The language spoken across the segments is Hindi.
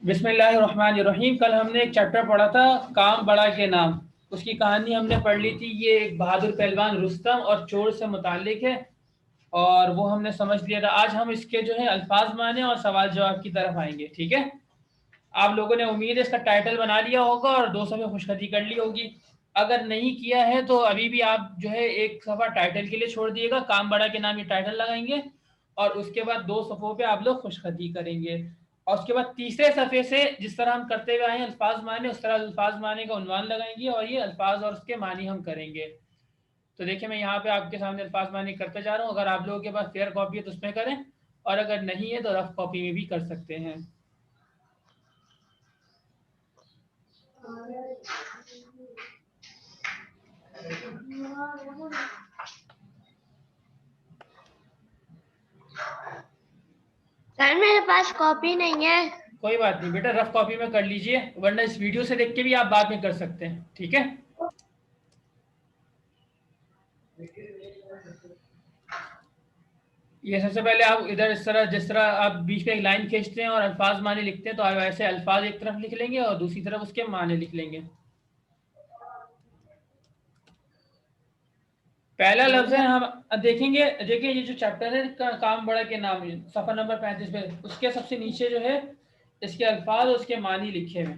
बिस्मिल्लाहिर्रहमानिर्रहीम। कल हमने एक चैप्टर पढ़ा था, काम बड़ा के नाम। उसकी कहानी हमने पढ़ ली थी। ये एक बहादुर पहलवान रुस्तम और चोर से मुतालिक है, और वो हमने समझ लिया था। आज हम इसके जो है अल्फाज माने और सवाल जवाब की तरफ आएंगे। ठीक है, आप लोगों ने उम्मीद है इसका टाइटल बना लिया होगा और 2 सफ़े खुशखती कर ली होगी। अगर नहीं किया है तो अभी भी आप जो है एक सफ़ा टाइटल के लिए छोड़ दिएगा, काम बड़ा के नाम ये टाइटल लगाएंगे, और उसके बाद 2 सफ़ों पे आप लोग खुशखती करेंगे। और उसके बाद तीसरे सफ़े से जिस तरह हम करते हुए आए हैं अल्फाज माने, उस तरह अल्फाज माने का उन्वान लगाएंगे और ये अल्फाज और उसके मानी हम करेंगे। तो देखिए, मैं यहाँ पे आपके सामने अल्फाज मानी करते जा रहा हूँ। अगर आप लोगों के पास फेयर कॉपी है तो उसमें करें, और अगर नहीं है तो रफ कॉपी में भी कर सकते हैं। सर मेरे पास कॉपी नहीं है। कोई बात नहीं बेटा, रफ कॉपी में कर लीजिए, वरना इस वीडियो से देख के भी आप बाद में कर सकते हैं। ठीक है, ये सबसे पहले आप इधर इस तरह, जिस तरह आप बीच में एक लाइन खींचते हैं और अल्फाज माने लिखते हैं, तो आप ऐसे अल्फाज एक तरफ लिख लेंगे और दूसरी तरफ उसके माने लिख लेंगे। पहला लफ्ज है, हम देखेंगे। देखिए, ये जो चैप्टर है काम बड़ा के नाम, सफा नंबर 35 पे, उसके सबसे नीचे जो है इसके अल्फाज और उसके मानी लिखे हुए।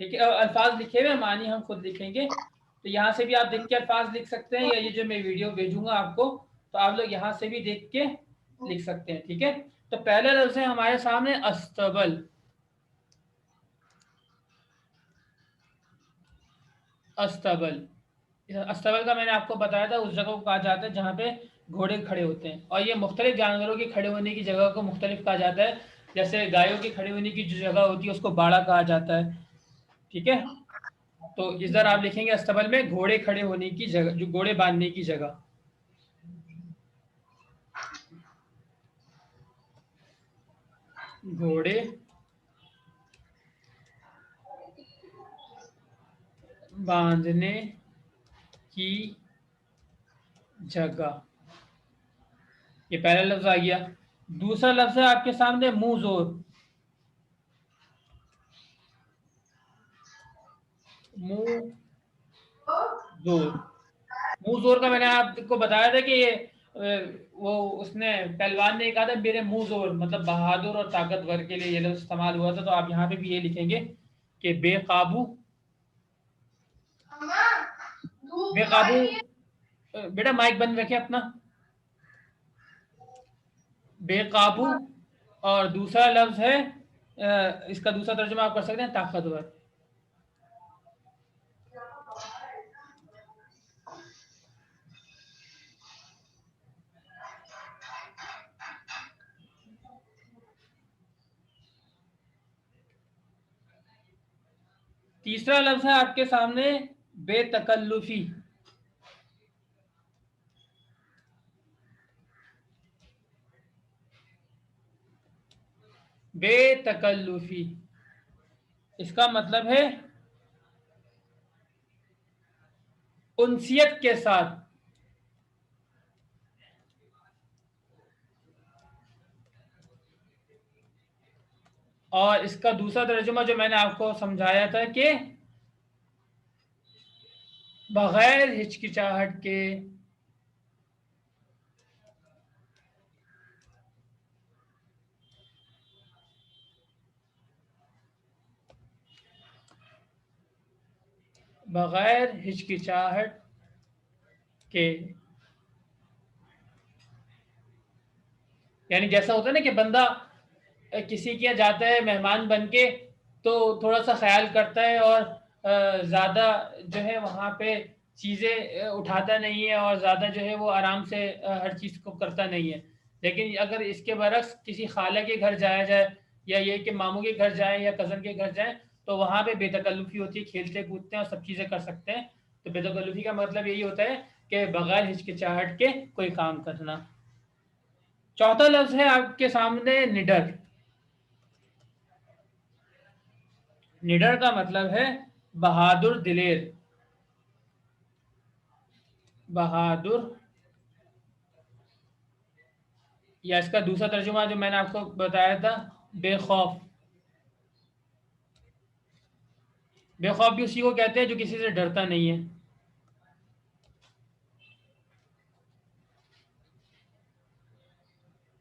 ठीक है, अल्फाज लिखे हुए, मानी हम खुद लिखेंगे। तो यहाँ से भी आप देख के अल्फाज लिख सकते हैं, या ये जो मैं वीडियो भेजूंगा आपको, तो आप लोग यहाँ से भी देख के लिख सकते हैं। ठीक है, तो पहले लफ्ज है हमारे सामने अस्तबल। अस्तबल, अस्तबल का मैंने आपको बताया था, उस जगह को कहा जाता है जहाँ पे घोड़े खड़े होते हैं, और ये मुख्तलिफ जानवरों के खड़े होने की जगह को मुख्तलिफ कहा जाता है। जैसे गायों की खड़े होने की जो जगह होती है उसको बाड़ा कहा जाता है। ठीक है, तो इधर आप लिखेंगे अस्तबल में घोड़े खड़े होने की जगह, जो घोड़े बांधने की जगह। घोड़े बांधने की जगह, ये पहला लफ्ज आ गया। दूसरा लफ्ज है आपके सामने मुंह जोर। मुंह जोर, मुंह जोर का मैंने आपको बताया था कि ये वो उसने पहलवान ने कहा था मेरे मुंह जोर, मतलब बहादुर और ताकतवर के लिए ये लफ्ज इस्तेमाल हुआ था। तो आप यहाँ पे भी ये लिखेंगे कि बेकाबू। बेकाबू, बेटा माइक बंद रखे अपना। बेकाबू, और दूसरा लफ्ज है इसका दूसरा तर्जुमा आप कर सकते हैं ताकतवर। तीसरा लफ्ज है आपके सामने बेतकल्लुफी। बेतकल्लुफी, इसका मतलब है उनसियत के साथ। और इसका दूसरा तर्जुमा जो मैंने आपको समझाया था कि बगैर हिचकिचाहट के। बगैर हिचकिचाहट के, यानी जैसा होता है ना कि बंदा किसी के यहाँ जाता है मेहमान बन के, तो थोड़ा सा ख्याल करता है और ज़्यादा जो है वहाँ पे चीज़ें उठाता नहीं है, और ज़्यादा जो है वो आराम से हर चीज़ को करता नहीं है। लेकिन अगर इसके बरक्स किसी खाला के घर जाया जाए, या ये कि मामू के घर जाए या कज़न के घर जाए, तो वहाँ पे बेतकल्लुफ़ी होती है, खेलते कूदते हैं और सब चीज़ें कर सकते हैं। तो बेतकल्लुफ़ी का मतलब यही होता है कि बगैर हिचकिचाहट के कोई काम करना। चौथा लफ्ज है आपके सामने निडर। निडर का मतलब है बहादुर, दिलेर। बहादुर, या इसका दूसरा तर्जुमा जो मैंने आपको बताया था बेखौफ। बेखौफ भी उसी को कहते हैं जो किसी से डरता नहीं है।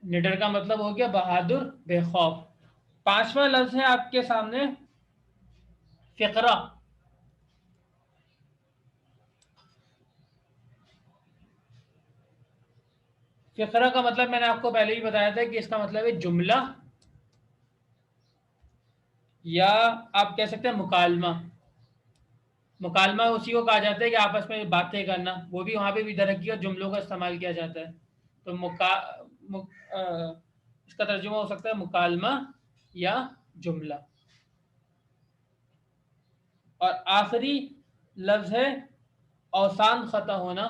निडर का मतलब हो गया बहादुर, बेखौफ। पांचवा लफ्ज है आपके सामने फिक्रा। फिक्रा का मतलब मैंने आपको पहले ही बताया था कि इसका मतलब है जुमला, या आप कह सकते हैं मुकालमा। मुकालमा उसी को कहा जाता है कि आपस में बातें करना, वो भी वहां पे भी दरकी और जुमलों का इस्तेमाल किया जाता है। तो इसका तर्जुमा हो सकता है मुकालमा या जुमला। और आखिरी लफ्ज है औसान खता होना।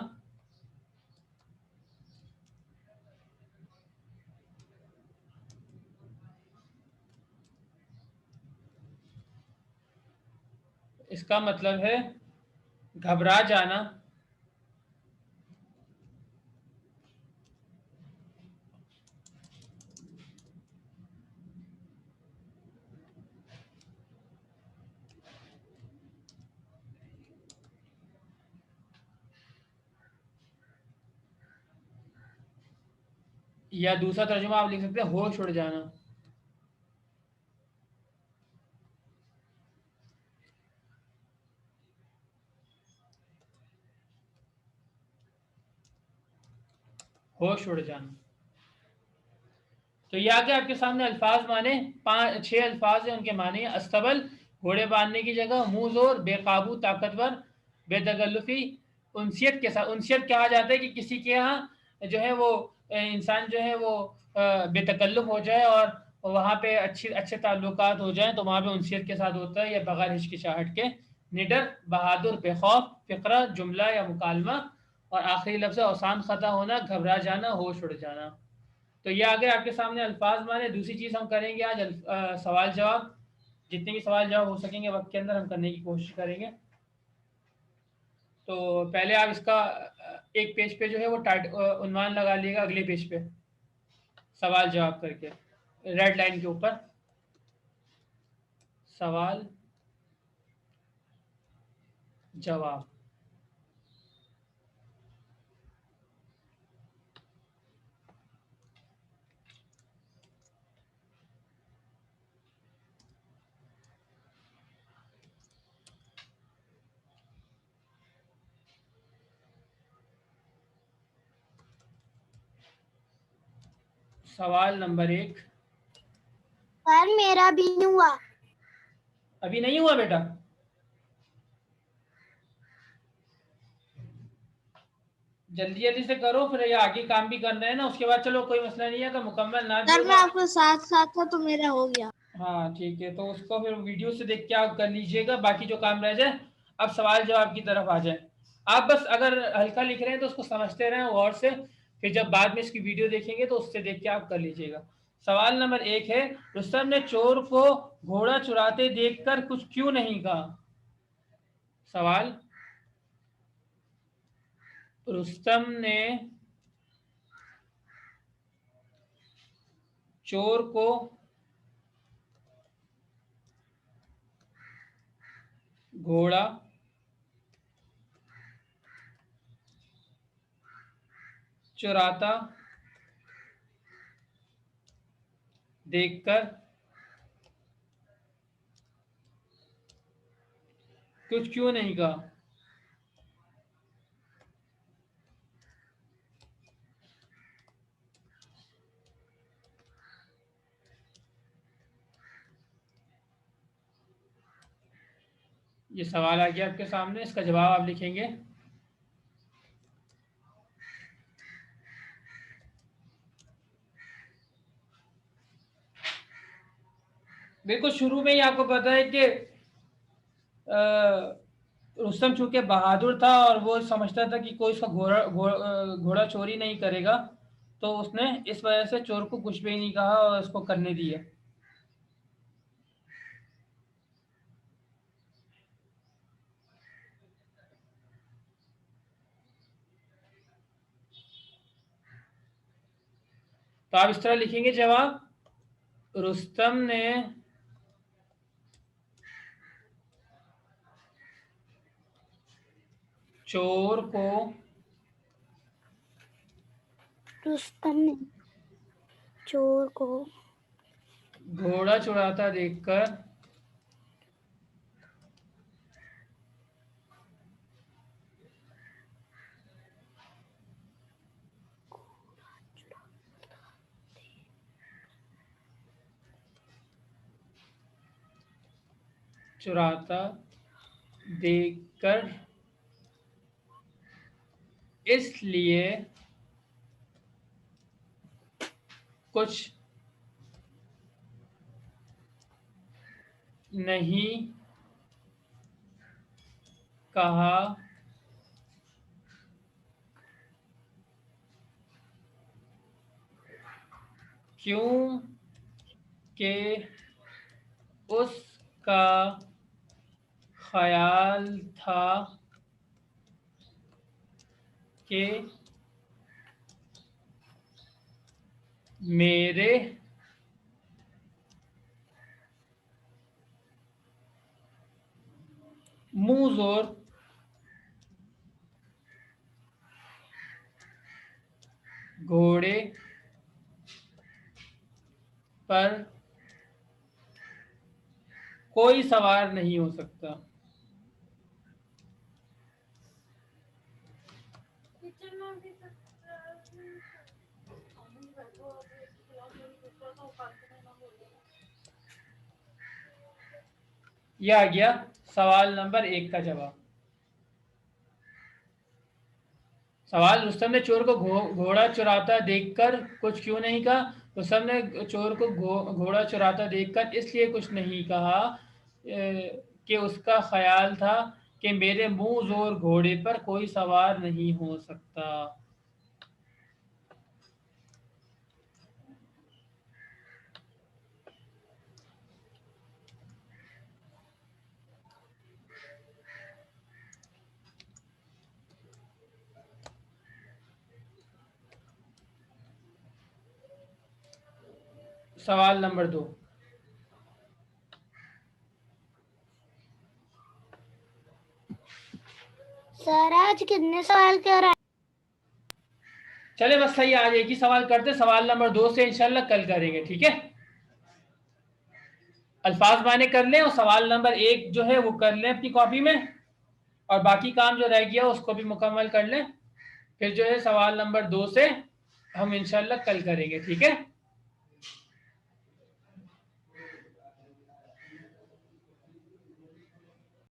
इसका मतलब है घबरा जाना, या दूसरा तर्जुमा आप लिख सकते हैं होश उड़ जाना। होश उड़ जाना। तो ये आगे आपके सामने अल्फाज माने, 6 अल्फाज हैं, उनके माने अस्तबल घोड़े बांधने की जगह, मुंह जोर बेकाबू ताकतवर बेतकल्लुफी। उनसियत के साथ, उनसियत कहा जाता है कि किसी के यहाँ जो है वो इंसान जो है वो बेतकल्लुफ हो जाए और वहाँ पे अच्छे ताल्लुकात हो जाए, तो वहाँ पे उनसियत के साथ होता है, या बगैर हिचकिचाहट के। निडर बहादुर बेखौफ, फिक्रा जुमला या मुकालमा, और आखिरी लफ्ज़ औसान खता होना, घबरा जाना, होश उड़ जाना। तो ये आगे आपके सामने अल्फाज माने। दूसरी चीज़ हम करेंगे आज सवाल जवाब। जितने भी सवाल जवाब हो सकेंगे वक्त के अंदर हम करने की कोशिश करेंगे। तो पहले आप इसका एक पेज पे जो है वो उन्वान लगा लिएगा, अगले पेज पे सवाल जवाब करके रेड लाइन के ऊपर सवाल जवाब। सवाल नंबर 1। सर मेरा भी नहीं हुआ। अभी नहीं हुआ बेटा? जल्दी जल्दी से करो, फिर ये आगे काम भी करना है ना, उसके बाद चलो कोई मसला नहीं है, अगर मुकम्मल ना भी सर मैं होगा। आपके साथ साथ था तो मेरा हो गया। हाँ ठीक है, तो उसको फिर वीडियो से देख के आप कर लीजिएगा, बाकी जो काम रह जाए। अब सवाल जवाब की तरफ आ जाए। आप बस अगर हल्का लिख रहे हैं तो उसको समझते रहें गौर से, फिर जब बाद में इसकी वीडियो देखेंगे तो उससे देख के आप कर लीजिएगा। सवाल नंबर 1 है, रुस्तम ने चोर को घोड़ा चुराते देखकर कुछ क्यों नहीं कहा। सवाल, रुस्तम ने चोर को घोड़ा चुराता देखकर कुछ क्यों नहीं कहा। ये सवाल आ गया आपके सामने, इसका जवाब आप लिखेंगे। बिल्कुल शुरू में ही आपको पता है कि रुस्तम चूंकि बहादुर था और वो समझता था कि कोई उसका घोड़ा चोरी नहीं करेगा, तो उसने इस वजह से चोर को कुछ भी नहीं कहा और उसको करने दिया। तो आप इस तरह लिखेंगे जवाब, रुस्तम ने चोर को रुस्तम ने चोर को घोड़ा चुराता देखकर चुराता देखकर इसलिए कुछ नहीं कहा, क्यों कि उसका ख्याल था कि मेरे मुंह जोर घोड़े पर कोई सवार नहीं हो सकता। यह आ गया सवाल नंबर 1 का जवाब। सवाल, रुस्तम ने चोर को घोड़ा चुराता देखकर कुछ क्यों नहीं कहा। रुस्तम ने चोर को घोड़ा चुराता देखकर इसलिए कुछ नहीं कहा कि उसका ख्याल था कि मेरे मुंह जोर घोड़े पर कोई सवार नहीं हो सकता। सवाल नंबर 2। सर आज कितने सवाल कर रहे हैं? चले बस सही, आज एक ही सवाल करते, सवाल नंबर 2 से इंशाल्लाह कल करेंगे, ठीक है। अल्फाज माने कर लें और सवाल नंबर 1 जो है वो कर लें अपनी कॉपी में, और बाकी काम जो रह गया उसको भी मुकम्मल कर लें। फिर जो है सवाल नंबर 2 से हम इंशाल्लाह कल करेंगे, ठीक है।